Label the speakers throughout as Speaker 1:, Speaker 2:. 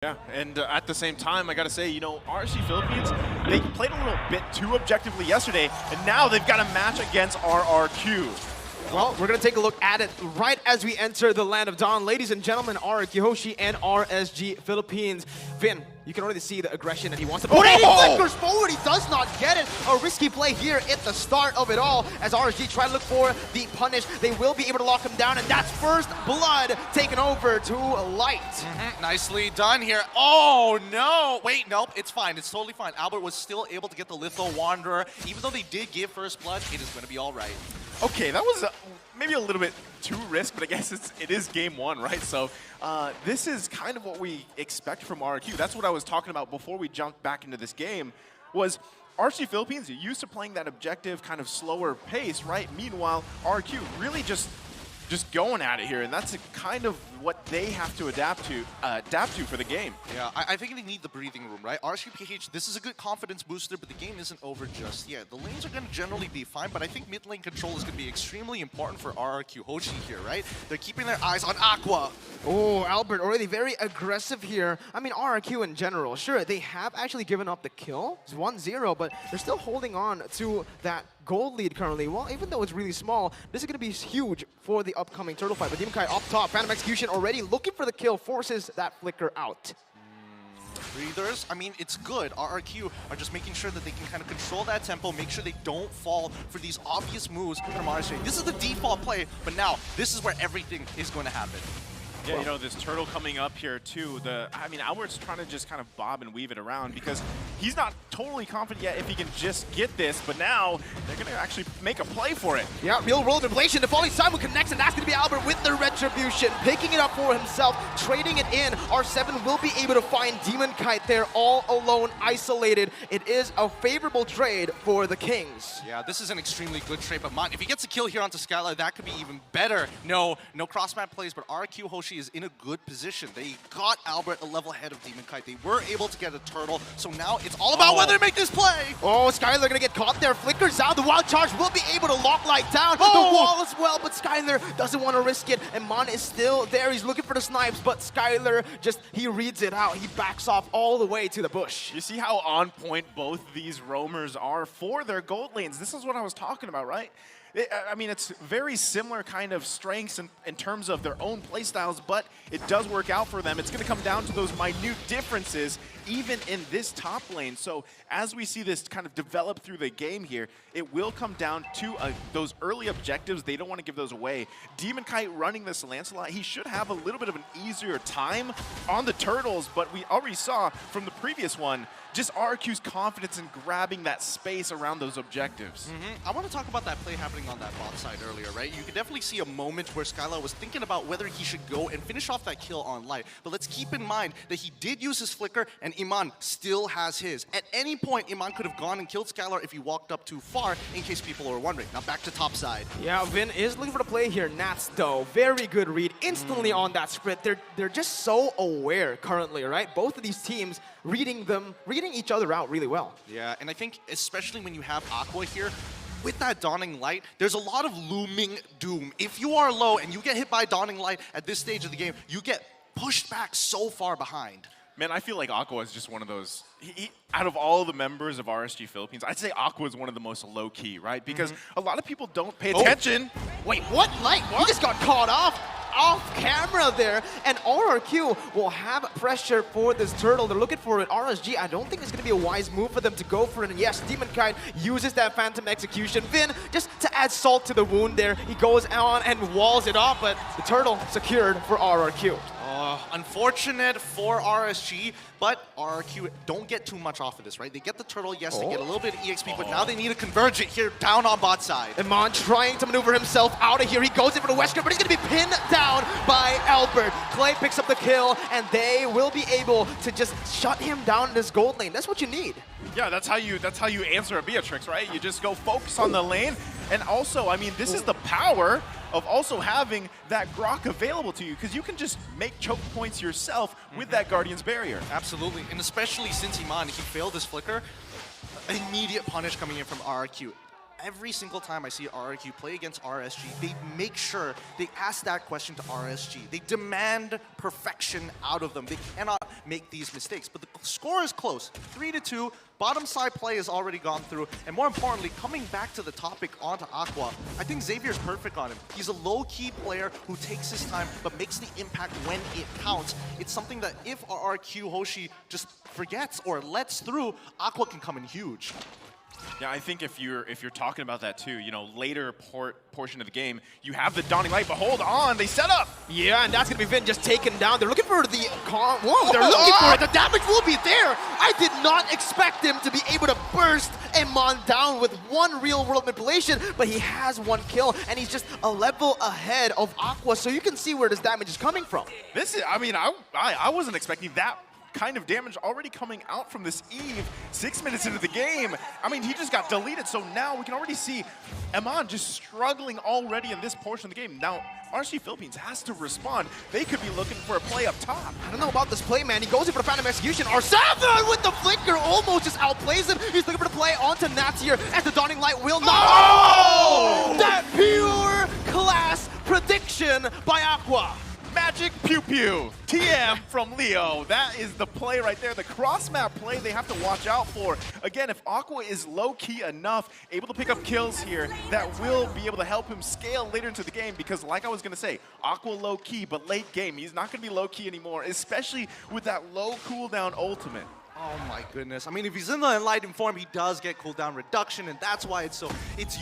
Speaker 1: Yeah, and at the same time, I gotta say, you know, RSG Philippines, they played a little bit too objectively yesterday, and now they've got a match against RRQ.
Speaker 2: Well, we're going to take a look at it right as we enter the land of Dawn. Ladies and gentlemen, RRQ HOSHI and RSG Philippines. Vin, you can already see the aggression that he wants to put in. He flickers forward. He does not get it. A risky play here at the start of it all as RSG try to look for the punish. They will be able to lock him down, and that's first blood taken over to Light.
Speaker 3: Nicely done here. Oh, no. Wait, nope. It's fine. It's totally fine. Albert was still able to get the Litho Wanderer. Even though they did give first blood, it is going to be all right.
Speaker 1: Okay, that was maybe a little bit too risk, but I guess it is game one, right? So this is kind of what we expect from RRQ. That's what I was talking about before we jumped back into this game, was RSG Philippines used to playing that objective kind of slower pace, right? Meanwhile, RRQ really just going at it here, and that's kind of what they have to adapt to for the game.
Speaker 3: Yeah, I think they need the breathing room, right? RSGPH, this is a good confidence booster, but the game isn't over just yet. The lanes are going to generally be fine, but I think mid lane control is going to be extremely important for RRQ HOSHI here, right? They're keeping their eyes on Aqua.
Speaker 2: Oh, Albert already very aggressive here. I mean, RRQ in general, sure, they have actually given up the kill. It's 1-0, but they're still holding on to that gold lead currently. Well, even though it's really small, this is going to be huge for the upcoming turtle fight. But Kai up top, Phantom Execution already looking for the kill, forces that flicker out.
Speaker 3: Breathers, I mean, it's good. RRQ are just making sure that they can kind of control that tempo, make sure they don't fall for these obvious moves from RSG. This is the default play, but now this is where everything is going to happen.
Speaker 1: Yeah, you know, this turtle coming up here too, I mean, Albert's trying to just kind of bob and weave it around because he's not totally confident yet if he can just get this, but now they're going to actually make a play for it.
Speaker 2: Yeah, real world inflation. The falling Simon connects, and that's going to be Albert with the retribution, picking it up for himself, trading it in. R7 will be able to find Demon Kite there all alone, isolated. It is a favorable trade for the Kings.
Speaker 3: Yeah, this is an extremely good trade, but Mon, if he gets a kill here onto Skylar, that could be even better. No cross-map plays, but RRQ HOSHI is in a good position. They got Albert a level ahead of Demon Kite. They were able to get a turtle, so now it's all about whether to make this play.
Speaker 2: Oh, Skylar gonna get caught there. Flickers out. The wild charge will be able to lock Light down. The wall as well, but Skylar doesn't want to risk it. And Mon is still there. He's looking for the snipes, but Skylar he reads it out. He backs off all the way to the bush.
Speaker 1: You see how on point both these roamers are for their gold lanes. This is what I was talking about, right? I mean, it's very similar kind of strengths in terms of their own playstyles, but it does work out for them. It's going to come down to those minute differences, even in this top lane. So as we see this kind of develop through the game here, it will come down to those early objectives. They don't want to give those away. Demon Kite running this Lancelot, he should have a little bit of an easier time on the turtles, but we already saw from the previous one, just RRQ's confidence in grabbing that space around those objectives.
Speaker 3: I want to talk about that play happening on that bot side earlier, right? You could definitely see a moment where Skylar was thinking about whether he should go and finish off that kill on Light. But let's keep in mind that he did use his flicker, and Iman still has his. At any point, Iman could have gone and killed Skylar if he walked up too far, in case people are wondering. Now back to top side.
Speaker 2: Yeah, Vin is looking for the play here. Nats, though, very good read. Instantly on that sprint. They're just so aware currently, right? Both of these teams reading each other out really well.
Speaker 3: Yeah, and I think especially when you have Aqua here, with that Dawning Light, there's a lot of looming doom. If you are low and you get hit by Dawning Light at this stage of the game, you get pushed back so far behind.
Speaker 1: Man, I feel like Aqua is just one of those, out of all the members of RSG Philippines, I'd say Aqua is one of the most low-key, right? Because a lot of people don't pay attention.
Speaker 2: Wait, what? Light? What? He just got caught off camera there, and RRQ will have pressure for this turtle. They're looking for it. RSG, I don't think it's going to be a wise move for them to go for it. And yes, Demon Kite uses that Phantom Execution. Vin, just to add salt to the wound there, he goes on and walls it off, but the turtle secured for RRQ.
Speaker 3: Unfortunate for RSG, but RRQ don't get too much off of this, right? They get the turtle, yes, they get a little bit of EXP, but now they need to converge it here down on bot side.
Speaker 2: Iman trying to maneuver himself out of here. He goes in for the Wesker, but he's going to be pinned down by Albert. Clay picks up the kill, and they will be able to just shut him down in this gold lane. That's what you need.
Speaker 1: Yeah, that's how you answer a Beatrix, right? You just go focus on the lane. And also, I mean, this is the power of also having that Grok available to you, because you can just make choke points yourself with that Guardian's Barrier.
Speaker 3: Absolutely, and especially since Iman, he failed his flicker, immediate punish coming in from RRQ. Every single time I see RRQ play against RSG, they make sure they ask that question to RSG. They demand perfection out of them. They cannot make these mistakes. But the score is close, 3-2. Bottom side play has already gone through, and more importantly, coming back to the topic onto Aqua, I think Xavier's perfect on him. He's a low-key player who takes his time, but makes the impact when it counts. It's something that if RRQ Hoshi just forgets or lets through, Aqua can come in huge.
Speaker 1: Yeah, I think if you're talking about that too, you know, later portion of the game, you have the dawning light, but hold on, they set up.
Speaker 2: Yeah, and that's gonna be Vin just taken down. They're looking for the whoa, they're looking for it. The damage will be there. I did not expect him to be able to burst Iman down with one real world manipulation, but he has one kill, and he's just a level ahead of Aqua, so you can see where this damage is coming from.
Speaker 1: This is, I mean, I wasn't expecting that kind of damage already coming out from this Eve 6 minutes into the game. I mean, he just got deleted, so now we can already see Iman just struggling already in this portion of the game. Now, RSG Philippines has to respond. They could be looking for a play up top.
Speaker 2: I don't know about this play, man. He goes in for the Phantom Execution. R7 with the flicker almost just outplays him. He's looking for the play onto Nats here, as the Dawning Light will not.
Speaker 1: Oh!
Speaker 2: That pure class prediction by Aqua.
Speaker 1: Magic Pew Pew, TM from Leo. That is the play right there, the cross-map play they have to watch out for. Again, if Aqua is low-key enough, able to pick up kills here, that will be able to help him scale later into the game because like I was going to say, Aqua low-key, but late game, he's not going to be low-key anymore, especially with that low cooldown ultimate.
Speaker 3: Oh my goodness. I mean, if he's in the Enlightened form, he does get cooldown reduction, and that's why it's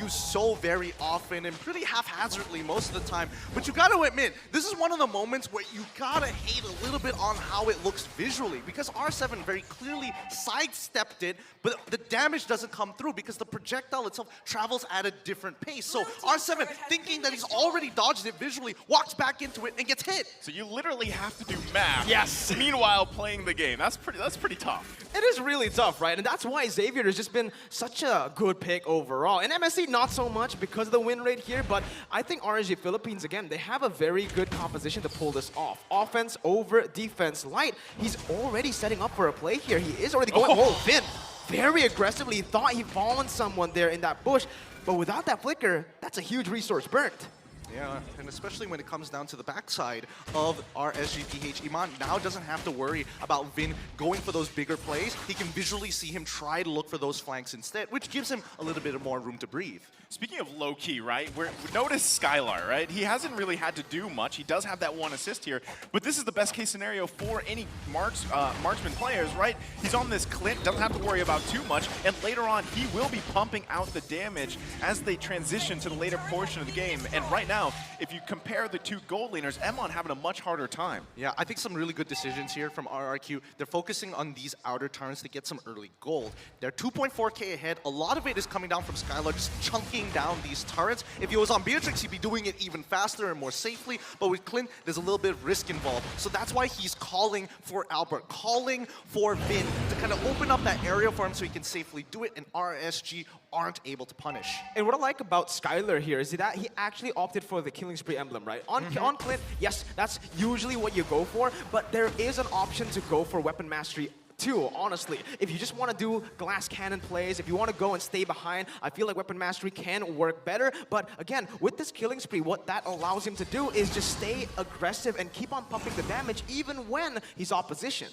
Speaker 3: used so very often and pretty haphazardly most of the time. But you gotta admit, this is one of the moments where you gotta hate a little bit on how it looks visually, because R7 very clearly sidestepped it, but the damage doesn't come through because the projectile itself travels at a different pace. So R7, thinking that he's already dodged it visually, walks back into it and gets hit.
Speaker 1: So you literally have to do math.
Speaker 2: Yes.
Speaker 1: Meanwhile, playing the game. That's pretty tough.
Speaker 2: It is really tough, right? And that's why Xavier has just been such a good pick overall. And MSC, not so much because of the win rate here, but I think RSG Philippines, again, they have a very good composition to pull this off. Offense over defense. Light, he's already setting up for a play here. He is already going, whoa, Finn, very aggressively. He thought he'd fallen someone there in that bush, but without that flicker, that's a huge resource burnt.
Speaker 3: Yeah, and especially when it comes down to the backside of RSG Iman now doesn't have to worry about Vin going for those bigger plays. He can visually see him try to look for those flanks instead, which gives him a little bit more room to breathe.
Speaker 1: Speaking of low-key, right, notice Skylar, right? He hasn't really had to do much. He does have that one assist here, but this is the best case scenario for any marksman players, right? He's on this Clint, doesn't have to worry about too much, and later on, he will be pumping out the damage as they transition to the later portion of the game. And right now, if you compare the two gold laners, Emon having a much harder time.
Speaker 3: Yeah, I think some really good decisions here from RRQ. They're focusing on these outer turns to get some early gold. They're 2.4k ahead. A lot of it is coming down from Skylar, just chunking down these turrets. If he was on Beatrix, he'd be doing it even faster and more safely. But with Clint, there's a little bit of risk involved. So that's why he's calling for Albert, calling for Vin to kind of open up that area for him so he can safely do it, and RSG aren't able to punish.
Speaker 2: And what I like about Skylar here is that he actually opted for the Killing Spree emblem, right? On Clint, yes, that's usually what you go for, but there is an option to go for Weapon Mastery too, honestly. If you just want to do glass cannon plays, if you want to go and stay behind, I feel like Weapon Mastery can work better. But again, with this Killing Spree, what that allows him to do is just stay aggressive and keep on pumping the damage even when he's opposition.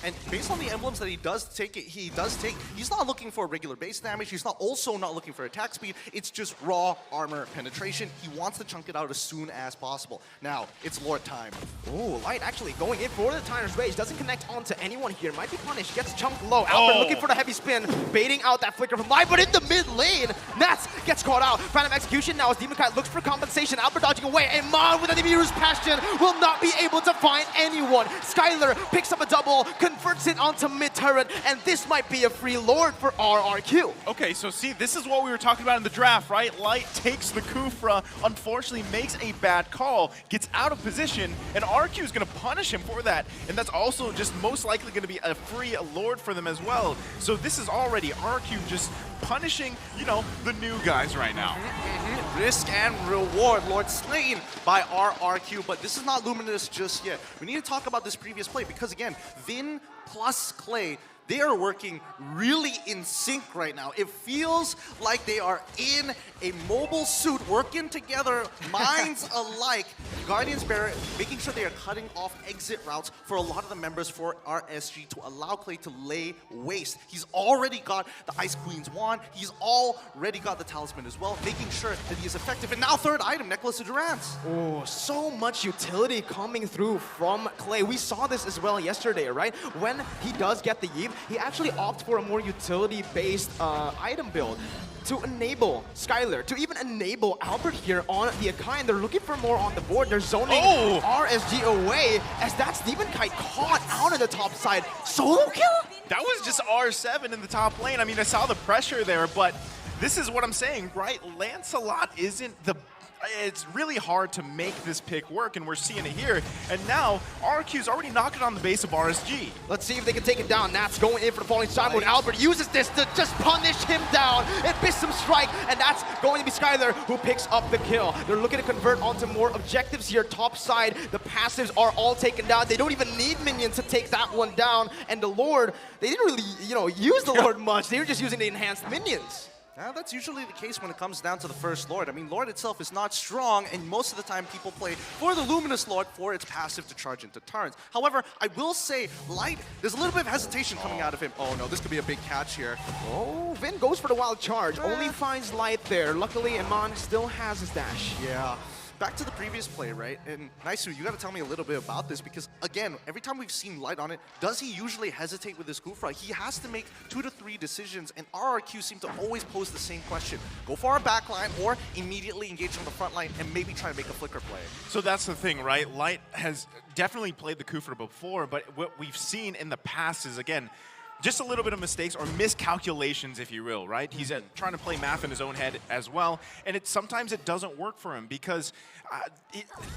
Speaker 3: And based on the emblems that he does take, he's not looking for regular base damage. He's also not looking for attack speed. It's just raw armor penetration. He wants to chunk it out as soon as possible. Now, it's Lord time.
Speaker 2: Oh, Light actually going in for the Tiner's Rage. Doesn't connect onto anyone here. Might be punished. Gets chunked low. Albert looking for the heavy spin, baiting out that flicker from Light, but in the mid lane, Nats gets caught out. Phantom Execution now as Demon Kite looks for compensation. Albert dodging away. Iman with an Emiru's Passion will not be able to find anyone. Skylar picks up a double, converts it onto mid turret, and this might be a free Lord for RRQ.
Speaker 1: Okay, so see, this is what we were talking about in the draft, right? Light takes the Kufra, unfortunately makes a bad call, gets out of position, and RRQ is going to punish him for that. And that's also just most likely going to be a free Lord for them as well. So this is already RRQ just punishing, you know, the new guys right now.
Speaker 3: Risk and reward. Lord slain by RRQ, but this is not Luminous just yet. We need to talk about this previous play because, again, Vin plus Clay, they are working really in sync right now. It feels like they are in a mobile suit working together, minds alike. Guardians Barret making sure they are cutting off exit routes for a lot of the members for RSG to allow Clay to lay waste. He's already got the Ice Queen's wand. He's already got the Talisman as well, making sure that he is effective. And now third item, Necklace of Durance.
Speaker 2: Oh, so much utility coming through from Clay. We saw this as well yesterday, right? When he does get the Yeep, he actually opts for a more utility-based item build to enable Skylar, to even enable Albert here on the Akai, and they're looking for more on the board. They're zoning RSG away as that Steven Kite caught out on the top side. Solo kill?
Speaker 1: That was just R7 in the top lane. I mean, I saw the pressure there, but this is what I'm saying, right? Lancelot isn't the... It's really hard to make this pick work, and we're seeing it here. And now, RRQ's already knocking on the base of RSG.
Speaker 2: Let's see if they can take it down. Nat's going in for the falling side mode. Albert uses this to just punish him down. It missed some strike, and that's going to be Skylar who picks up the kill. They're looking to convert onto more objectives here. Top side, the passives are all taken down. They don't even need minions to take that one down. And the Lord, they didn't really, use the Lord much. They were just using the enhanced minions.
Speaker 3: Now, that's usually the case when it comes down to the first Lord. I mean, Lord itself is not strong, and most of the time people play for the Luminous Lord for its passive to charge into turns. However, I will say, Light, there's a little bit of hesitation coming out of him. Oh no, this could be a big catch here.
Speaker 2: Oh, Vin goes for the wild charge. Only finds Light there. Luckily, Iman still has his dash.
Speaker 3: Yeah. Back to the previous play, right? And Naisu, you got to tell me a little bit about this because, again, every time we've seen Light on it, does he usually hesitate with his Kufra? He has to make 2 to 3 decisions, and RRQ seem to always pose the same question. Go for our backline or immediately engage on the front line and maybe try to make a flicker play.
Speaker 1: So that's the thing, right? Light has definitely played the Kufra before, but what we've seen in the past is, again, just a little bit of mistakes or miscalculations, if you will, right? He's trying to play math in his own head as well, and sometimes it doesn't work for him because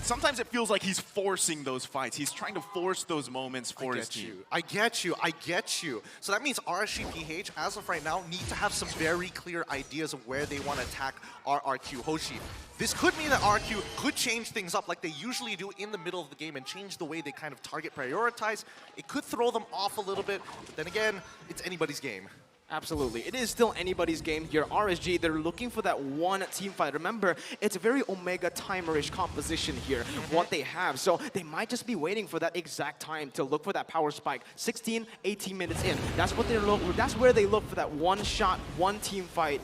Speaker 1: sometimes it feels like he's forcing those fights. He's trying to force those moments for his team.
Speaker 3: I get you. So that means RSG PH, as of right now, need to have some very clear ideas of where they want to attack RRQ HOSHI. This could mean that RRQ could change things up like they usually do in the middle of the game and change the way they kind of target prioritize. It could throw them off a little bit, but then again, it's anybody's game.
Speaker 2: Absolutely. It is still anybody's game here. RSG, they're looking for that one team fight. Remember, it's a very Omega timerish composition here, what they have. So they might just be waiting for that exact time to look for that power spike. 16, 18 minutes in. That's what they're looking for. That's where they look for that one shot, one team fight.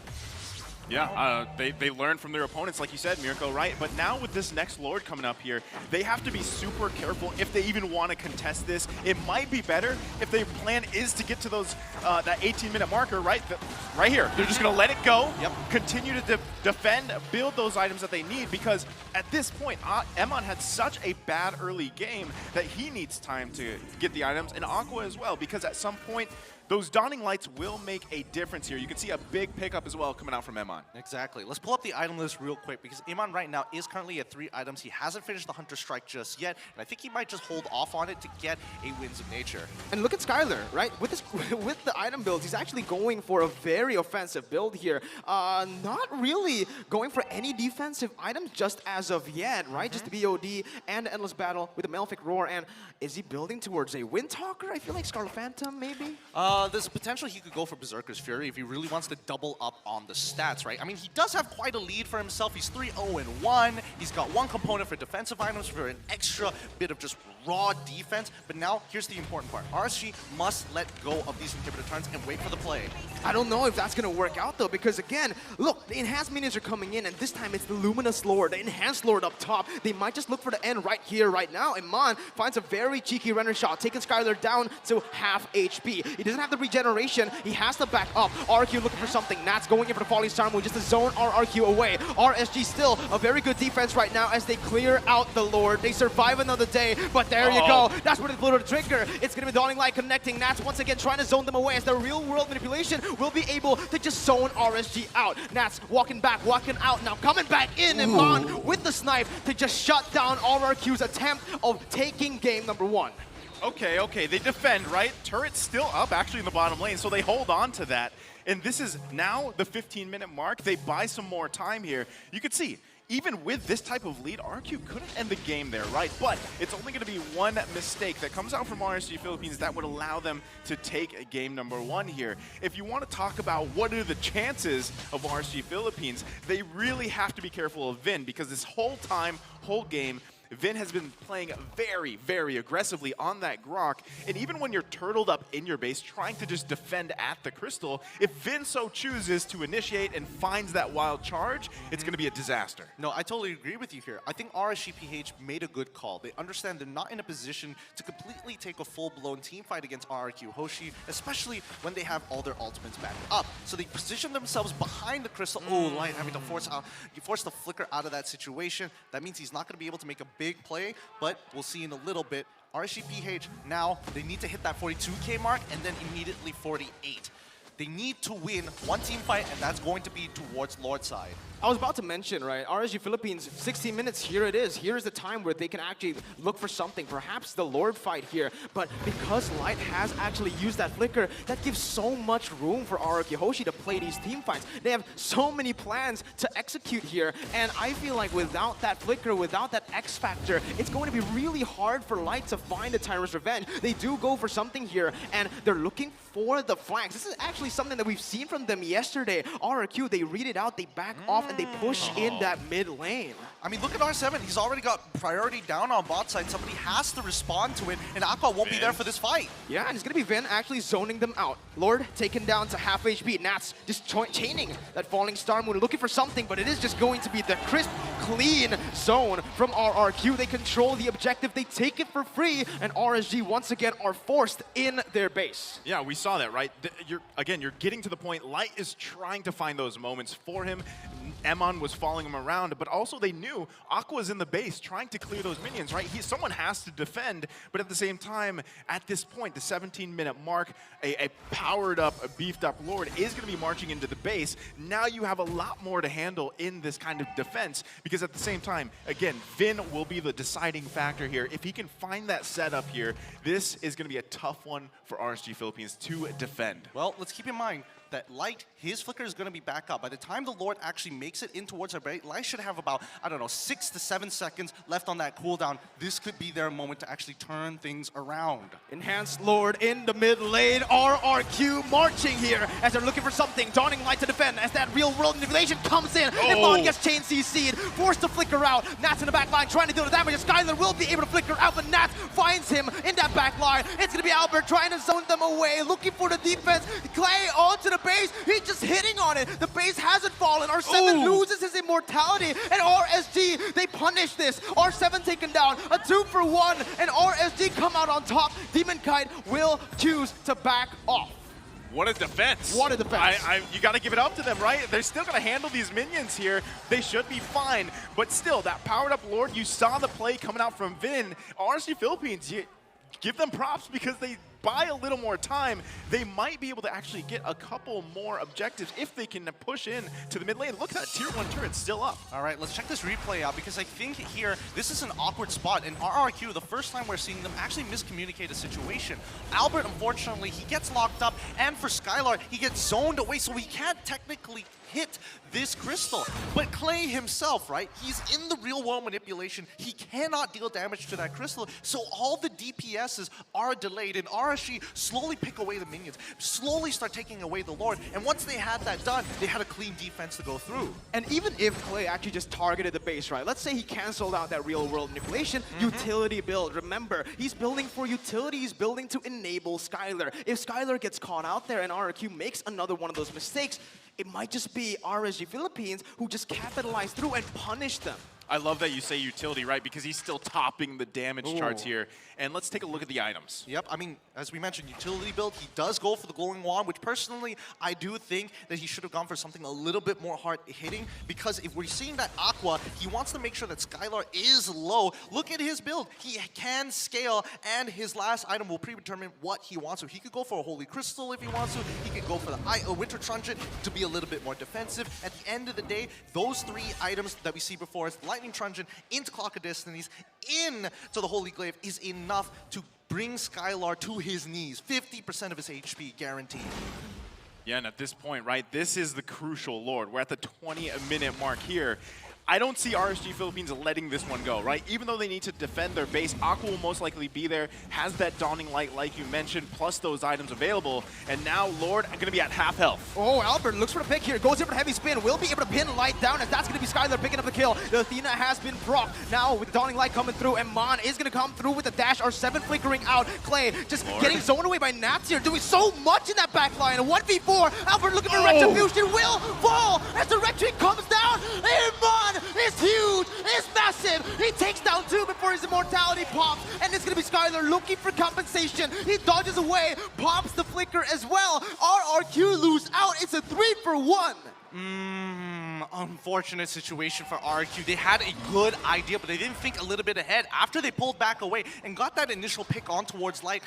Speaker 1: Yeah, they learn from their opponents, like you said, Mirko, right? But now with this next Lord coming up here, they have to be super careful if they even want to contest this. It might be better if their plan is to get to those that 18-minute marker, right? Right here. They're just going to let it go, continue to defend, build those items that they need, because at this point, Emon had such a bad early game that he needs time to get the items, and Aqua as well, because at some point, those dawning lights will make a difference here. You can see a big pickup as well coming out from Emon.
Speaker 3: Exactly. Let's pull up the item list real quick because Emon right now is currently at 3 items. He hasn't finished the Hunter Strike just yet, and I think he might just hold off on it to get a Winds of Nature.
Speaker 2: And look at Skylar, right? With the item builds, he's actually going for a very offensive build here. Not really going for any defensive items just as of yet, right? Just the BOD and the Endless Battle with the Malefic Roar. And is he building towards a Windtalker? I feel like Scarlet Phantom, maybe?
Speaker 3: There's a potential he could go for Berserker's Fury if he really wants to double up on the stats, right? I mean, he does have quite a lead for himself. He's 3-0-1. He's got 1 component for defensive items for an extra bit of just raw defense. But now, here's the important part. RSG must let go of these inhibitor turns and wait for the play.
Speaker 2: I don't know if that's going to work out, though, because, again, look, the enhanced minions are coming in, and this time it's the Luminous Lord, the enhanced Lord up top. They might just look for the end right here, right now. Iman finds a very cheeky runner shot, taking Skylar down to half HP. He doesn't have the regeneration. He has to back up. RRQ looking for something. Nat's going in for the Falling Star Move just to zone RRQ away. RSG still a very good defense right now as they clear out the Lord. They survive another day, but there you go. That's where they blow the trigger. It's going to be Dawning Light connecting. Nats once again trying to zone them away as the real world manipulation will be able to just zone RSG out. Nats walking back, walking out, now coming back in, and Mon with the snipe to just shut down RRQ's attempt of taking game number 1.
Speaker 1: Okay, they defend, right? Turret's still up actually in the bottom lane, so they hold on to that. And this is now the 15-minute mark. They buy some more time here. You could see, even with this type of lead, RQ couldn't end the game there, right? But it's only going to be one mistake that comes out from RSG Philippines that would allow them to take game number 1 here. If you want to talk about what are the chances of RSG Philippines, they really have to be careful of Vin, because this whole game, Vin has been playing very, very aggressively on that Grok, and even when you're turtled up in your base trying to just defend at the Crystal, if Vin so chooses to initiate and finds that wild charge, it's going to be a disaster.
Speaker 3: No, I totally agree with you here. I think RSGPH made a good call. They understand they're not in a position to completely take a full-blown team fight against RRQ HOSHI, especially when they have all their ultimates back up. So they position themselves behind the Crystal. Oh, Light having to force the Flicker out of that situation. That means he's not going to be able to make a big play, but we'll see in a little bit. RSGPH, now they need to hit that 42K mark and then immediately 48. They need to win one team fight, and that's going to be towards Lord side.
Speaker 2: I was about to mention, right, RSG Philippines, 16 minutes, here it is. Here's the time where they can actually look for something, perhaps the Lord fight here. But because Light has actually used that Flicker, that gives so much room for RRQ HOSHI to play these team fights. They have so many plans to execute here, and I feel like without that Flicker, without that X Factor, it's going to be really hard for Light to find the Tyrant's Revenge. They do go for something here, and they're looking for the flanks. This is actually something that we've seen from them yesterday. RRQ, they read it out, they back off, and they push in that mid lane.
Speaker 3: I mean, look at R7. He's already got priority down on bot side. Somebody has to respond to it, and Aqua won't be there for this fight.
Speaker 2: Yeah, and it's going to be Vin actually zoning them out. Lord taken down to half HP. Nats just chaining that Falling Star Moon, looking for something, but it is just going to be the crisp, clean zone from RRQ. They control the objective. They take it for free, and RSG once again are forced in their base.
Speaker 1: Yeah, we saw that, right? You're getting to the point. Light is trying to find those moments for him. Emon was following him around, but also they knew Aqua's in the base trying to clear those minions, right? Someone has to defend, but at the same time, at this point, the 17-minute mark, a powered up, a beefed up Lord is going to be marching into the base. Now you have a lot more to handle in this kind of defense, because at the same time, again, Vin will be the deciding factor here. If he can find that setup here, this is going to be a tough one for RSG Philippines to defend.
Speaker 3: Well, let's keep in mind that Light, his Flicker is going to be back up. By the time the Lord actually makes it in towards our base, Light should have about, I don't know, 6 to 7 seconds left on that cooldown. This could be their moment to actually turn things around.
Speaker 2: Enhanced Lord in the mid lane. RRQ marching here as they're looking for something. Donning Light to defend as that real world manipulation comes in. Imon gets chain CC'd, forced to flicker out. Nats in the back line trying to deal the damage. Skylar will be able to flicker out, but Nats finds him in that back line. It's going to be Albert trying to zone them away, looking for the defense. Clay onto the base. He's just hitting on it. The base hasn't fallen. R7 loses his immortality, and RSG, they punish this. R7 taken down, a 2-for-1, and RSG come out on top. Demon Kite will choose to back off.
Speaker 1: What a defense.
Speaker 2: What a defense.
Speaker 1: You got to give it up to them, right? They're still going to handle these minions here. They should be fine. But still, that powered up Lord, you saw the play coming out from Vin. RSG Philippines, you give them props because they buy a little more time. They might be able to actually get a couple more objectives if they can push in to the mid lane. Look at that tier 1 turret still up.
Speaker 3: All right, let's check this replay out, because I think here, this is an awkward spot. And RRQ, the first time we're seeing them actually miscommunicate a situation. Albert, unfortunately, he gets locked up, and for Skylar, he gets zoned away, so he can't technically hit this crystal. But Clay himself, right, he's in the real world manipulation. He cannot deal damage to that crystal, so all the DPSs are delayed, and RSG slowly pick away the minions, slowly start taking away the Lord, and once they had that done, they had a clean defense to go through.
Speaker 2: And even if Clay actually just targeted the base, right, let's say he canceled out that real world manipulation, utility build. Remember, he's building for utility, he's building to enable Skylar. If Skylar gets caught out there and RRQ makes another one of those mistakes, it might just be RSG Philippines who just capitalize through and punish them.
Speaker 1: I love that you say utility, right? Because he's still topping the damage charts here. And let's take a look at the items.
Speaker 3: Yep, I mean, as we mentioned, utility build, he does go for the glowing wand, which personally, I do think that he should have gone for something a little bit more hard hitting, because if we're seeing that Aqua, he wants to make sure that Skylar is low. Look at his build. He can scale, and his last item will predetermine what he wants to. He could go for a Holy Crystal if he wants to. He could go for the Winter Truncheon to be a little bit more defensive. At the end of the day, those 3 items that we see before us, Lightning Truncheon into Clock of Destinies, into the Holy Glaive, is enough to bring Skylar to his knees. 50% of his HP guaranteed.
Speaker 1: Yeah, and at this point, right, this is the crucial Lord. We're at the 20-minute mark here. I don't see RSG Philippines letting this one go, right? Even though they need to defend their base, Aqua will most likely be there, has that Dawning Light like you mentioned, plus those items available, and now Lord going to be at half health.
Speaker 2: Oh, Albert looks for the pick here, goes in for the heavy spin, will be able to pin Light down, as that's going to be Skylar picking up the kill. The Athena has been procced. Now with the Dawning Light coming through, and Mon is going to come through with the dash, R7 flickering out. Clay just getting zoned away by Nats here, doing so much in that back line. A 1v4, Albert looking for Retribution, will fall as the Retri comes down, and Mon is huge, is massive. He takes down 2 before his immortality pops, and it's going to be Skylar looking for compensation. He dodges away, pops the flicker as well. RRQ lose out. It's a 3-for-1.
Speaker 3: Unfortunate situation for RRQ. They had a good idea, but they didn't think a little bit ahead. After they pulled back away and got that initial pick on towards Light,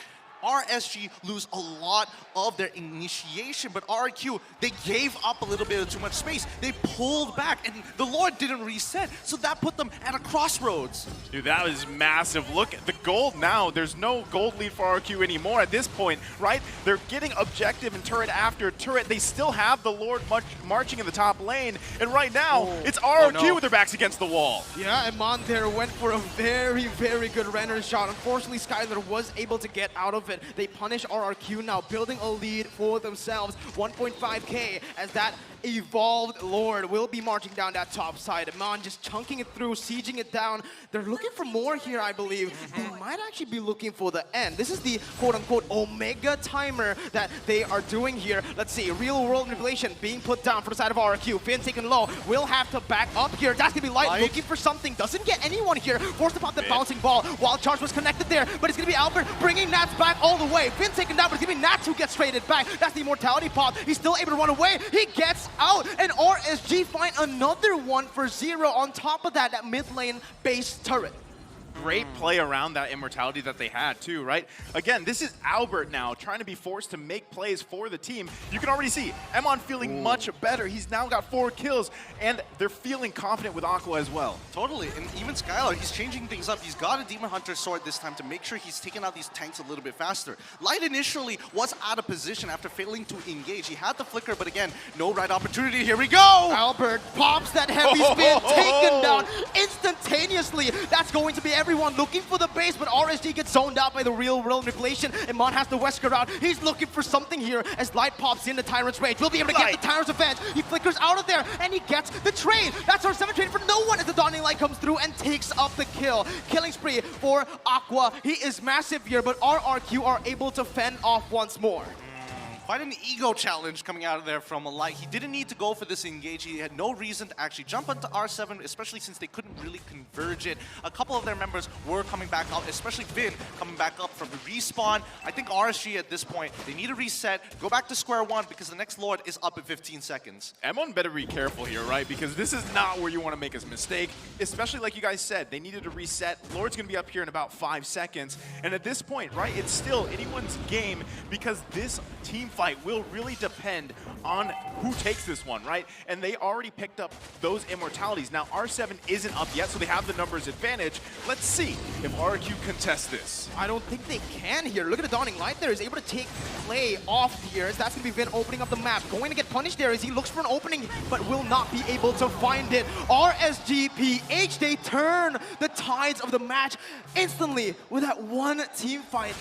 Speaker 3: RSG lose a lot of their initiation, but RRQ, they gave up a little bit of too much space. They pulled back, and the Lord didn't reset, so that put them at a crossroads.
Speaker 1: Dude, that was massive. Look at the gold now. There's no gold lead for RRQ anymore at this point, right? They're getting objective and turret after turret. They still have the Lord marching in the top lane, and right now, it's RRQ with their backs against the wall.
Speaker 2: Yeah, and Mon there went for a very, very good Renner shot. Unfortunately, Skylar was able to get out of it. They punish RRQ now, building a lead for themselves. 1.5k as that evolved Lord will be marching down that top side. Mon just chunking it through, sieging it down. They're looking for more here, I believe. They might actually be looking for the end. This is the quote-unquote Omega timer that they are doing here. Let's see, real-world manipulation being put down for the side of RRQ. Finn taken low, will have to back up here. That's gonna be Light looking for something. Doesn't get anyone here. Forced to pop the bouncing ball. Wild Charge was connected there, but it's gonna be Albert bringing Nats back all the way. Finn taken down, but it's gonna be Nats who gets traded back. That's the immortality pop. He's still able to run away. He gets out, and RSG find another 1-for-0 on top of that mid lane base turret.
Speaker 1: Great play around that immortality that they had too, right? Again, this is Albert now trying to be forced to make plays for the team. You can already see Emon feeling much better. He's now got 4 kills, and they're feeling confident with Aqua as well.
Speaker 3: Totally, and even Skylar, he's changing things up. He's got a Demon Hunter sword this time to make sure he's taking out these tanks a little bit faster. Light initially was out of position after failing to engage. He had the flicker, but again, no right opportunity. Here we go!
Speaker 2: Albert pops that heavy spin, taken down instantaneously. That's going to be everyone looking for the base, but RSG gets zoned out by the real-world manipulation. Iman has the Wesker out. He's looking for something here as Light pops in the Tyrant's range. Will be able to get the Tyrant's Avenge. He flickers out of there, and he gets the trade. That's our 7 trade for no one as the Dawning Light comes through and takes up the kill. Killing spree for Aqua. He is massive here, but RRQ are able to fend off once more.
Speaker 3: Quite an ego challenge coming out of there from Light. He didn't need to go for this engage. He had no reason to actually jump onto R7, especially since they couldn't really converge it. A couple of their members were coming back up, especially Vin coming back up from the respawn. I think RSG at this point, they need to reset, go back to square one because the next Lord is up in 15 seconds.
Speaker 1: Emon better be careful here, right? Because this is not where you want to make a mistake, especially like you guys said, they needed to reset. Lord's going to be up here in about 5 seconds. And at this point, right, it's still anyone's game because this team fight will really depend on who takes this one, right? And they already picked up those immortalities. Now, R7 isn't up yet, so they have the numbers advantage. Let's see if RRQ contests this.
Speaker 2: I don't think they can here. Look at the Dawning Light there. He's able to take play off here. That's going to be Vin opening up the map. Going to get punished there as he looks for an opening, but will not be able to find it. RSG PH, they turn the tides of the match instantly with that one team fight.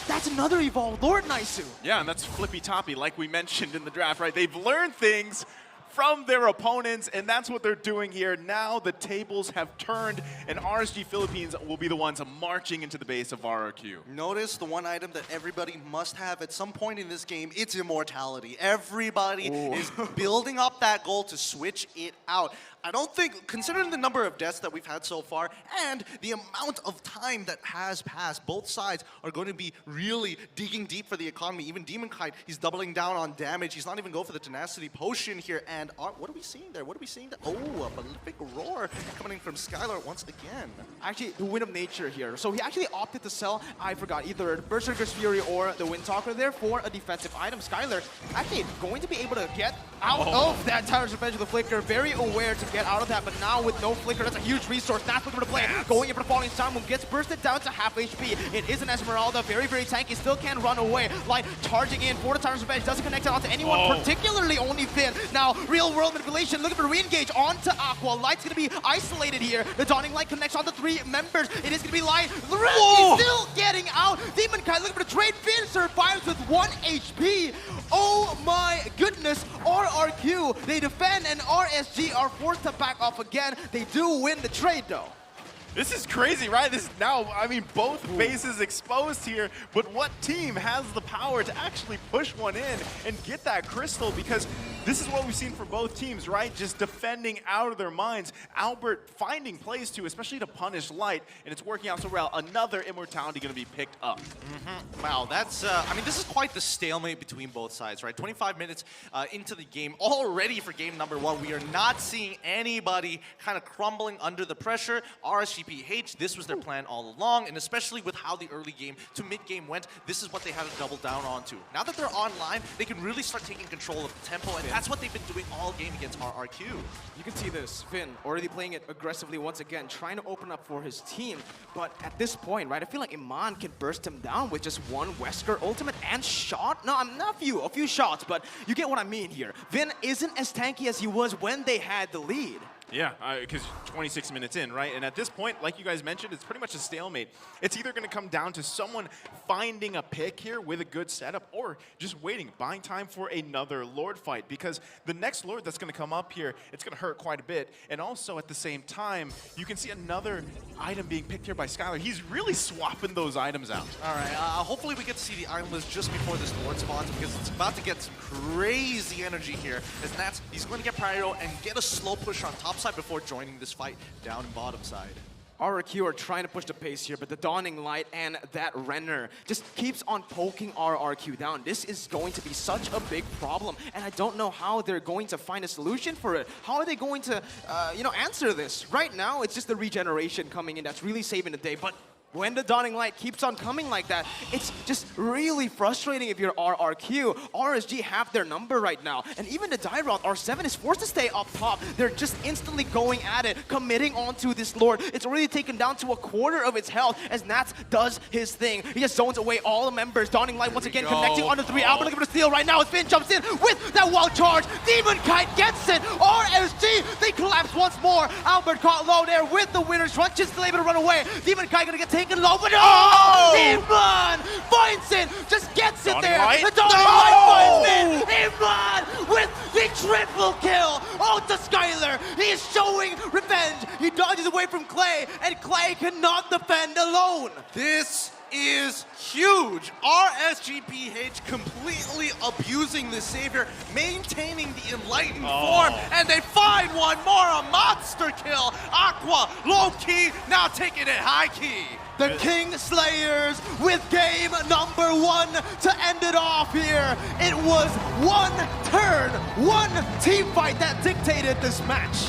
Speaker 2: That's another evolved Lord Naisu.
Speaker 1: Yeah, and that's Flippy Toppy, like we mentioned in the draft, right? They've learned things from their opponents, and that's what they're doing here. Now the tables have turned, and RSG Philippines will be the ones marching into the base of RRQ.
Speaker 3: Notice the one item that everybody must have at some point in this game, it's immortality. Everybody is building up that goal to switch it out. I don't think, considering the number of deaths that we've had so far and the amount of time that has passed, both sides are going to be really digging deep for the economy. Even Demon Kite, he's doubling down on damage. He's not even going for the tenacity potion here. And what are we seeing there? What are we seeing there? Oh, a prolific roar coming in from Skylar once again.
Speaker 2: Actually, the Wind of Nature here. So he actually opted to sell, I forgot, either Berserker's Fury or the Windtalker there for a defensive item. Skylar actually going to be able to get out of that Tyrant's Revenge of the Flicker. Very aware to get get out of that, but now with no flicker, that's a huge resource. Not looking for the play. Going in for the falling Sun Moon, gets bursted down to half HP. It is an Esmeralda, very, very tanky, still can't run away. Light charging in for the Tyrant's Revenge, doesn't connect it onto anyone, particularly only Finn. Now, real world manipulation, looking for re-engage onto Aqua. Light's gonna be isolated here. The Dawning Light connects on the 3 members. It is gonna be Light. He's still getting out. Demon Kai looking for the trade. Finn survives with 1 HP. Oh my goodness. RRQ, they defend, and RSG are forced to back off again. They do win the trade though.
Speaker 1: This is crazy, right? This is now, I mean, both bases exposed here, but what team has the power to actually push one in and get that crystal? Because this is what we've seen for both teams, right? Just defending out of their minds. Albert finding plays to, especially to punish Light, and it's working out so well. Another immortality going to be picked up.
Speaker 3: Wow, that's, I mean, this is quite the stalemate between both sides, right? 25 minutes into the game, already for game number 1. We are not seeing anybody kind of crumbling under the pressure. RSG this was their plan all along, and especially with how the early game to mid game went, this is what they had to double down onto. Now that they're online, they can really start taking control of the tempo, and that's what they've been doing all game against RRQ.
Speaker 2: You can see this, Finn already playing it aggressively once again, trying to open up for his team. But at this point, right, I feel like Iman can burst him down with just one Wesker ultimate and shot. No, I'm not a few shots, but you get what I mean here. Finn isn't as tanky as he was when they had the lead.
Speaker 1: Yeah, because 26 minutes in, right? And at this point, like you guys mentioned, it's pretty much a stalemate. It's either going to come down to someone finding a pick here with a good setup, or just waiting, buying time for another Lord fight. Because the next Lord that's going to come up here, it's going to hurt quite a bit. And also, at the same time, you can see another item being picked here by Skylar. He's really swapping those items out.
Speaker 3: All right, hopefully we get to see the item list just before this Lord spawns, because it's about to get some crazy energy here. As Nats, he's going to get Pyro and get a slow push on top side before joining this fight down bottom side.
Speaker 2: RRQ are trying to push the pace here, but the Dawning Light and that Renner just keeps on poking RRQ down. This is going to be such a big problem, and I don't know how they're going to find a solution for it. How are they going to, answer this? Right now, it's just the regeneration coming in that's really saving the day, but when the Dawning Light keeps on coming like that, it's just really frustrating if you're RRQ. RSG have their number right now. And even the die route, R7 is forced to stay up top. They're just instantly going at it, committing onto this Lord. It's already taken down to a quarter of its health as Nats does his thing. He just zones away all the members. Dawning Light once again connecting on the 3. Albert looking for the steal right now as Finn jumps in with that wall charge. Demon Kite gets it. RSG, they collapse once more. Albert caught low there with the winner's run, just still able to run away. Demon Kite gonna get taken low, but Iman finds it, just gets it there. The Dawning Light finds it. Iman with the triple kill. Oh, to Skylar. He is showing revenge. He dodges away from Clay, and Clay cannot defend alone.
Speaker 3: This is huge. RSGPH completely abusing the Savior, maintaining the enlightened form, and they find one more, a monster kill. Aqua, low key, now taking it high key.
Speaker 2: The King Slayers with game number 1 to end it off here. It was one turn, one team fight that dictated this match.